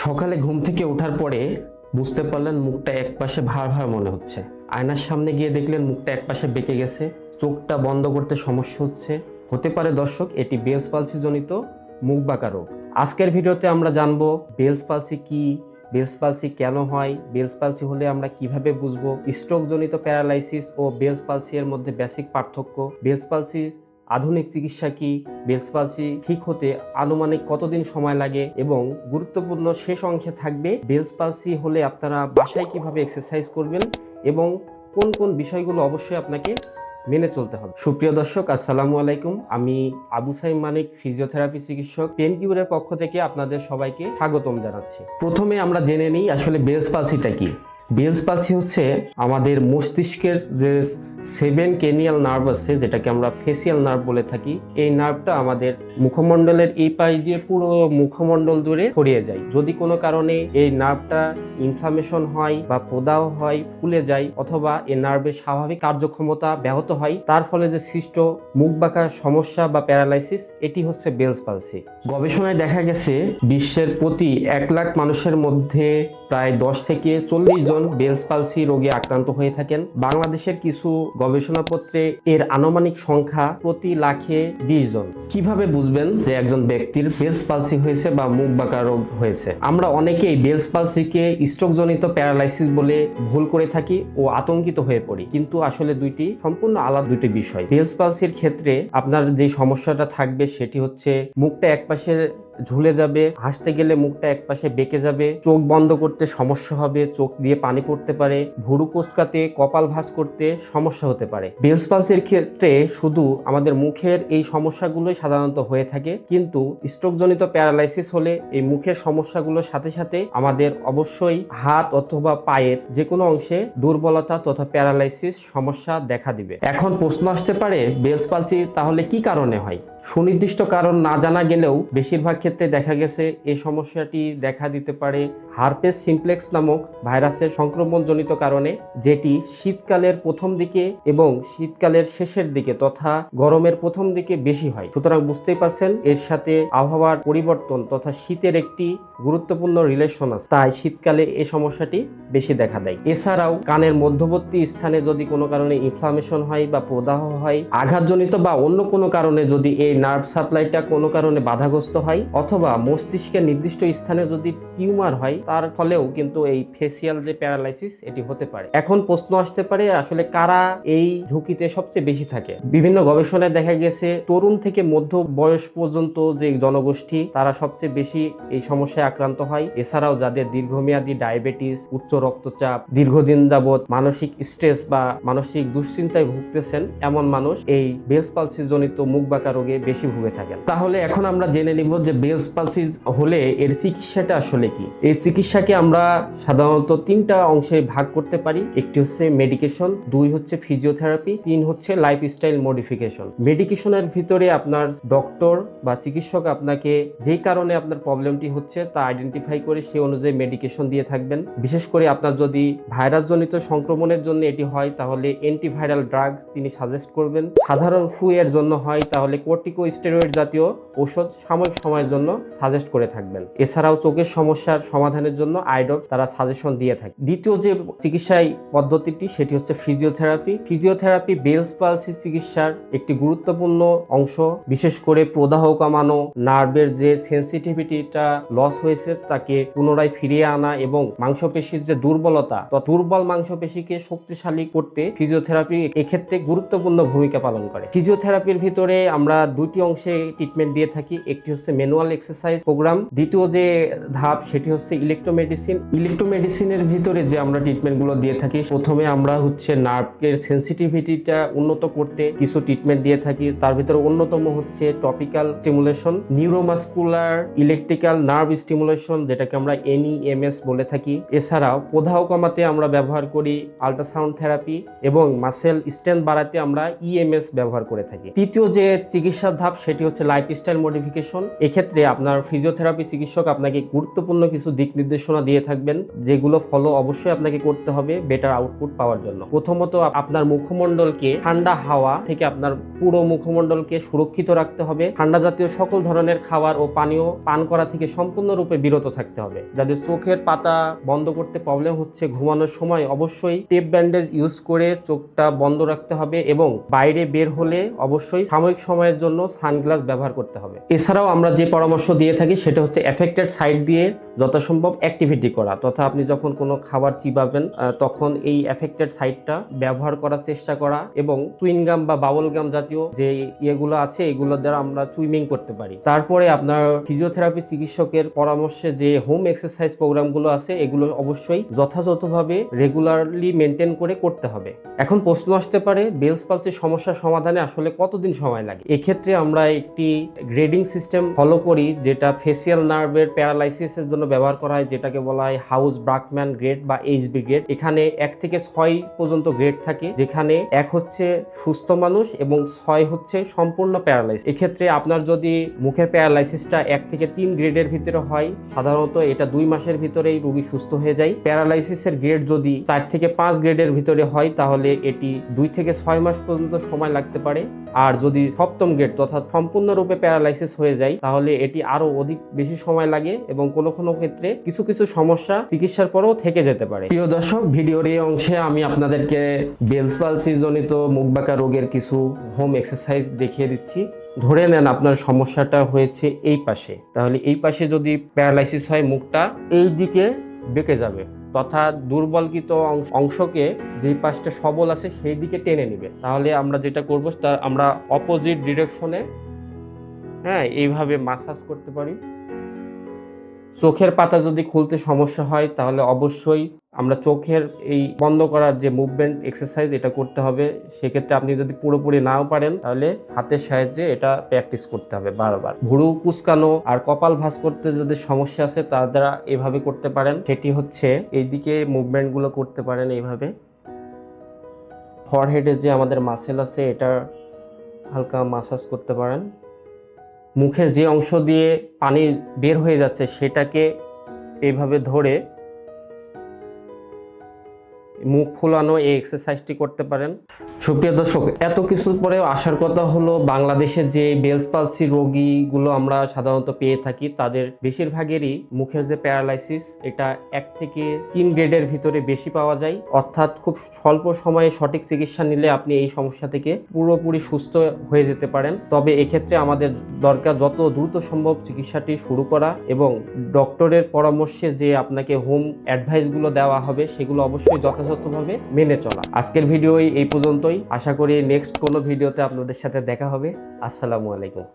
সকালে ঘুম থেকে ওঠার পরে বুঝতে পারলেন মুখটা একপাশে ভার ভার মনে হচ্ছে। আয়নার সামনে গিয়ে দেখলেন মুখটা একপাশে বেঁকে গেছে, চোখটা বন্ধ করতে সমস্যা হচ্ছে। হতে পারে দর্শক এটি বেলস পালসি জনিত মুখ বাঁকা রোগ। আজকের ভিডিওতে আমরা জানবো বেলস পালসি কি, বেলস পালসি কেন হয়, বেলস পালসি হলে আমরা কিভাবে বুঝবো, স্ট্রোক জনিত প্যারালাইসিস ও বেলস পালসি এর মধ্যে বেসিক পার্থক্য, বেলস পালসি আধুনিক চিকিৎসা কি, বেলস পালসি ঠিক হতে আনুমানিক কতদিন সময় লাগে এবং গুরুত্বপূর্ণ শেষ অংশে থাকবে বেলস পালসি হলে আপনারা বাসায় কিভাবে এক্সারসাইজ করবেন এবং কোন কোন বিষয়গুলো অবশ্যই আপনাকে মেনে চলতে হবে। সুপ্রিয় দর্শক, আসসালামু আলাইকুম। আমি আবু সাইম মানিক, ফিজিওথেরাপি চিকিৎসক, পেন কিউরের পক্ষ থেকে আপনাদের সবাইকে স্বাগতম জানাচ্ছি। প্রথমে আমরা জেনে নিই আসলে বেলস পালসিটা কি। বেলস পালসি হচ্ছে আমাদের মস্তিষ্কের যে 7 ক্রেনিয়াল নার্ভ আছে, যেটাকে আমরা ফেসিয়াল নার্ভ বলে থাকি। এই নার্ভটা আমাদের মুখমণ্ডলের এই পাশ দিয়ে পুরো মুখমণ্ডল জুড়ে ছড়িয়ে যায়। যদি কোনো কারণে এই নার্ভটা ইনফ্লামেশন হয় বা প্রদাহ হয়, ফুলে যায়, অথবা এই নার্ভের স্বাভাবিক কার্যক্ষমতা ব্যাহত হয়, তার ফলে যে সৃষ্ট মুখ বাঁকা সমস্যা বা প্যারালাইসিস, এটি হচ্ছে বেলস পালসি। গবেষণায় দেখা গেছে বিশ্বের প্রতি 1 লাখ মানুষের মধ্যে প্রায় 10 থেকে 40 জন বেলস পালসি রোগে আক্রান্ত হয়ে থাকেন। বাংলাদেশের কিছু গবেষণাপত্রে এর আনুমানিক সংখ্যা প্রতি লাখে 20 জন। কিভাবে বুঝবেন যে একজন ব্যক্তির বেলস পালসি হয়েছে বা মুখ বাঁকা রোগ হয়েছে? আমরা অনেকেই বেলস পালসিকে স্ট্রোক জনিত প্যারালাইসিস বলে ভুল করে থাকি ও আতঙ্কিত হয়ে পড়ি, কিন্তু আসলে দুইটি সম্পূর্ণ আলাদা দুটি বিষয়। বেলস পালসির ক্ষেত্রে আপনার যে সমস্যাটা থাকবে সেটি হচ্ছে মুখটা একপাশে ঝুলে যাবে, হাসতে গেলে মুখটা একপাশে বেঁকে যাবে, চোখ বন্ধ করতে সমস্যা হবে, চোখ দিয়ে পানি পড়তে পারে, ভুরু কোঁচকাতে, কপাল ভাঁজ করতে সমস্যা হতে পারে। বেলস পালসির ক্ষেত্রে শুধু আমাদের মুখের এই সমস্যাগুলোই সাধারণত হয়ে থাকে, কিন্তু স্ট্রোকজনিত প্যারালাইসিস হলে এই মুখের সমস্যাগুলোর সাথে সাথে আমাদের অবশ্যই হাত অথবা পায়ের যে কোনো অংশে দুর্বলতা তথা প্যারালাইসিস সমস্যা দেখা দিবে। এখন প্রশ্ন আসতে পারে, বেলস পালসি তাহলে কি কারণে হয়? সুনির্দিষ্ট কারণ না জানা গেলেও বেশিরভাগ ক্ষেত্রে দেখা গেছে এই সমস্যাটি দেখা দিতে পারে হার্পেস সিমপ্লেক্স নামক ভাইরাসের সংক্রমণজনিত কারণে, যেটি শীতকালের প্রথম দিকে এবং শীতকালের শেষের দিকে তথা গরমের প্রথম দিকে বেশি হয়। সুতরাং বুঝতেই পারছেন এর সাথে আবহাওয়ার পরিবর্তন তথা শীতের একটি গুরুত্বপূর্ণ রিলেশন আছে, তাই শীতকালে এই সমস্যাটি বেশি দেখা দেয়। এছাড়াও কানের মধ্যবর্তী স্থানে যদি কোনো কারণে ইনফ্লামেশন হয় বা প্রদাহ হয়, আঘাতজনিত বা অন্য কোনো কারণে যদি এই নার্ভ সাপ্লাইটা কোনো কারণে বাধাগ্রস্ত হয়, অথবা মস্তিষ্কের নির্দিষ্ট স্থানে যদি টিউমার হয়, তার ফলেও কিন্তু এই ফেসিয়াল যে প্যারালাইসিস এটি হতে পারে। এখন প্রশ্ন আসতে পারে আসলে কারা এই ঝুঁকিতে সবচেয়ে বেশি থাকে? বিভিন্ন গবেষণায় দেখা গেছে তরুণ থেকে মধ্য বয়স পর্যন্ত যে জনগোষ্ঠী, তারা সবচেয়ে বেশি এই সমস্যায় আক্রান্ত হয়। এছাড়াও যাদের দীর্ঘমেয়াদী ডায়াবেটিস, উচ্চ রক্তচাপ, দীর্ঘদিন যাবত মানসিক স্ট্রেস বা মানসিক দুশ্চিন্তায় ভুগতেছেন, এমন মানুষ এই বেলস পালসি জনিত মুখ বাঁকা রোগে বেশি ভুগে থাকেন। তাহলে এখন আমরা জেনে নিব যে বেলস পালসি হলে এর চিকিৎসাটা আসলে কি। এই চিকিৎসাকে আমরা সাধারণত 3টা অংশে ভাগ করতে পারি। একটি হচ্ছে মেডিকেশন, 2 হচ্ছে ফিজিওথেরাপি, 3 হচ্ছে লাইফস্টাইল মডিফিকেশন। মেডিকেশনের ভিতরে আপনার ডক্টর বা চিকিৎসক আপনাকে যেই কারণে আপনার প্রবলেমটি হচ্ছে তা আইডেন্টিফাই করে সেই অনুযায়ী মেডিকেশন দিয়ে থাকবেন। বিশেষ করে আপনার যদি ভাইরাস জনিত সংক্রমণের জন্য এটি হয় তাহলে অ্যান্টিভাইরাল ড্রাগ তিনি সাজেস্ট করবেন। সাধারণ ফ্লু এর জন্য হয় তাহলে কর্টিকোস্টেরয়েড জাতীয় ঔষধ সাময়িক সময়ের জন্য সাজেস্ট করে থাকবেন। এছাড়াও চোখের সমস্যার সমাধানের জন্য আইডপ তারা সাজেশন দিয়ে থাকে। দ্বিতীয় যে চিকিৎসা পদ্ধতিটি সেটি হচ্ছে ফিজিওথেরাপি। ফিজিওথেরাপি বেলস পালসি চিকিৎসার একটি গুরুত্বপূর্ণ অংশ। বিশেষ করে প্রদাহ কমানো, নার্ভের যে সেন্সিটিভিটিটা লস হয়েছে তাকে পুনরায় ফিরিয়ে আনা এবং মাংসপেশির যে দুর্বলতা বা দুর্বল মাংসপেশিকে শক্তিশালী করতে ফিজিওথেরাপি এক্ষেত্রে গুরুত্বপূর্ণ ভূমিকা পালন করে। ফিজিওথেরাপির ভিতরে আমরা 2টি অংশে ট্রিটমেন্ট দিয়ে থাকি। একটি হচ্ছে ম্যানুয়াল এক্সারসাইজ প্রোগ্রাম, দ্বিতীয় যে ধাপ সেটি হচ্ছে ইলেকট্রোমেডিসিন। ইলেকট্রোমেডিসিনের ভিতরে যে আমরা ট্রিটমেন্টগুলো দিয়ে থাকি, প্রথমে আমরা হচ্ছে নার্ভের সেন্সিটিভিটিটা উন্নত করতে কিছু ট্রিটমেন্ট দিয়ে থাকি। তার ভিতরে অন্যতম হচ্ছে topical stimulation, neuromuscular electrical nerve stimulation, যেটাকে আমরা NEMS বলে থাকি। এছাড়াও প্রদাহ কমাতে আমরা ব্যবহার করি আল্ট্রাসাউন্ড থেরাপি এবং মাসেল স্ট্রেংথ বাড়াতে আমরা EMS ব্যবহার করে থাকি। তৃতীয় যে চিকিৎসা চিকিৎসার ধাপ সেটি হচ্ছে লাইফস্টাইল মডিফিকেশন। এক্ষেত্রে আপনার ফিজিওথেরাপি চিকিৎসক আপনাকে গুরুত্বপূর্ণ কিছু দিক নির্দেশনা দিয়ে থাকবেন, যেগুলো ফলো অবশ্যই আপনাকে করতে হবে বেটার আউটপুট পাওয়ার জন্য। প্রথমত আপনার মুখমণ্ডলকে ঠান্ডা হাওয়া থেকে আপনার পুরো মুখমণ্ডলকে সুরক্ষিত রাখতে হবে। ঠান্ডা জাতীয় সকল ধরনের খাবার ও পানীয় পান করা থেকে সম্পূর্ণরূপে বিরত থাকতে হবে। যাদের চোখের পাতা বন্ধ করতে প্রবলেম হচ্ছে, ঘুমানোর সময় অবশ্যই টেপ ব্যান্ডেজ ইউজ করে চোখটা বন্ধ রাখতে হবে এবং বাইরে বের হলে অবশ্যই সাময়িক সময়ের জন্য সানগ্লাস ব্যবহার করতে হবে। এছাড়াও আমরা যে পরামর্শ দিয়ে থাকি সেটা হচ্ছে এফেক্টেড সাইড দিয়ে যথাসম্ভব অ্যাক্টিভিটি করা, তথা আপনি যখন কোনো খাবার চিবাবেন তখন এই এফেক্টেড সাইডটা ব্যবহার করার চেষ্টা করা এবং চুইংগাম বা বাবল গাম জাতীয় যে ইয়েগুলো আছে এগুলো দ্বারা আমরা চুইমিং করতে পারি। তারপরে আপনার ফিজিওথেরাপি চিকিৎসকের পরামর্শে যে হোম এক্সারসাইজ প্রোগ্রামগুলো আছে এগুলো অবশ্যই যথাযথভাবে রেগুলারলি মেনটেন করে করতে হবে। এখন প্রশ্ন আসতে পারে বেলস পালসির সমস্যার সমাধানে আসলে কতদিন সময় লাগে। এক্ষেত্রে আমরা একটি গ্রেডিং সিস্টেম ফলো করি, যেটা ফেসিয়াল নার্ভের প্যারালাইসিসের জন্য ব্যবহার করা হয়, যেটাকে বলা হয় হাউস ব্রাকম্যান গ্রেড বা এইচবি গ্রেড। এখানে 1 থেকে 6 পর্যন্ত গ্রেড থাকে, যেখানে 1 হচ্ছে সুস্থ মানুষ এবং 6 হচ্ছে সম্পূর্ণ প্যারালাইসিস। এক্ষেত্রে আপনার যদি মুখের প্যারালাইসিসটা 1 থেকে 3 গ্রেডের ভিতরে হয়, সাধারণত এটা 2 মাসের ভিতরেই রোগী সুস্থ হয়ে যায়। প্যারালাইসিসের গ্রেড যদি 4 থেকে 5 গ্রেডের ভিতরে হয় তাহলে এটি 2 থেকে 6 মাস পর্যন্ত সময় লাগতে পারে। আর যদি 7ম গ্রেড তথা সম্পূর্ণরূপে প্যারালাইসিস হয়ে যায় তাহলে এটি আরো অধিক বেশি সময় লাগে এবং কোনো কোনো ক্ষেত্রে কিছু কিছু সমস্যা চিকিৎসার পরেও থেকে যেতে পারে। প্রিয় দর্শক, ভিডিওর এই অংশে আমি আপনাদেরকে বেলস পালসি জনিত মুখ বাঁকা রোগের কিছু হোম এক্সারসাইজ দেখিয়ে দিচ্ছি। ধরে নেন আপনার সমস্যাটা হয়েছে এই পাশে, তাহলে এই পাশে যদি প্যারালাইসিস হয় মুখটা এই দিকে বেঁকে যাবে, তথা দুর্বলকৃত অংশকে যে পাশটা সবল আছে সেই দিকে টেনে নিবে। তাহলে আমরা যেটা করব তার আমরা অপোজিট ডিরেকশনে এইভাবে মাসাজ করতে পারি। চোখের পাতা যদি খুলতে সমস্যা হয় তাহলে অবশ্যই আমরা চোখের এই বন্ধ করার যে মুভমেন্ট এক্সারসাইজ এটা করতে হবে। সেক্ষেত্রে আপনি যদি পুরোপুরি নাও পারেন তাহলে হাতের সাহায্যে এটা প্র্যাকটিস করতে হবে বারবার। ভুরু কুঁচকানো আর কপাল ভাঁজ করতে যদি সমস্যা আছে তারা এভাবে করতে পারেন। সেটি হচ্ছে এইদিকে মুভমেন্টগুলো করতে পারেন এইভাবে। ফরহেডে যে আমাদের মাসেল আছে এটা হালকা মাসাজ করতে পারেন। মুখের যে অংশ দিয়ে পানি বের হয়ে যাচ্ছে সেটাকে এইভাবে ধরে মুখ ফুলানো এই এক্সারসাইজটি করতে পারেন। সুপ্রিয় দর্শক, এত কিছুর পরেও আসার কথা হলো বাংলাদেশে যে বেলস পালসি রোগীগুলো আমরা সাধারণত পেয়ে থাকি তাদের বেশিরভাগেরই মুখের যে প্যারালাইসিস এটা 1 থেকে 3 গ্রেডের ভিতরে বেশি পাওয়া যায়। অর্থাৎ খুব স্বল্প সময়ে সঠিক চিকিৎসা নিলে আপনি এই সমস্যা থেকে পুরোপুরি সুস্থ হয়ে যেতে পারেন। তবে এক্ষেত্রে আমাদের দরকার যত দ্রুত সম্ভব চিকিৎসাটি শুরু করা এবং ডক্টরের পরামর্শে যে আপনাকে হোম অ্যাডভাইসগুলো দেওয়া হবে সেগুলো অবশ্যই যথাযথভাবে মেনে চলা। আজকের ভিডিও এই পর্যন্তই। আশা করি নেক্সট কোনো ভিডিওতে আপনাদের সাথে দেখা হবে। আসসালামু আলাইকুম।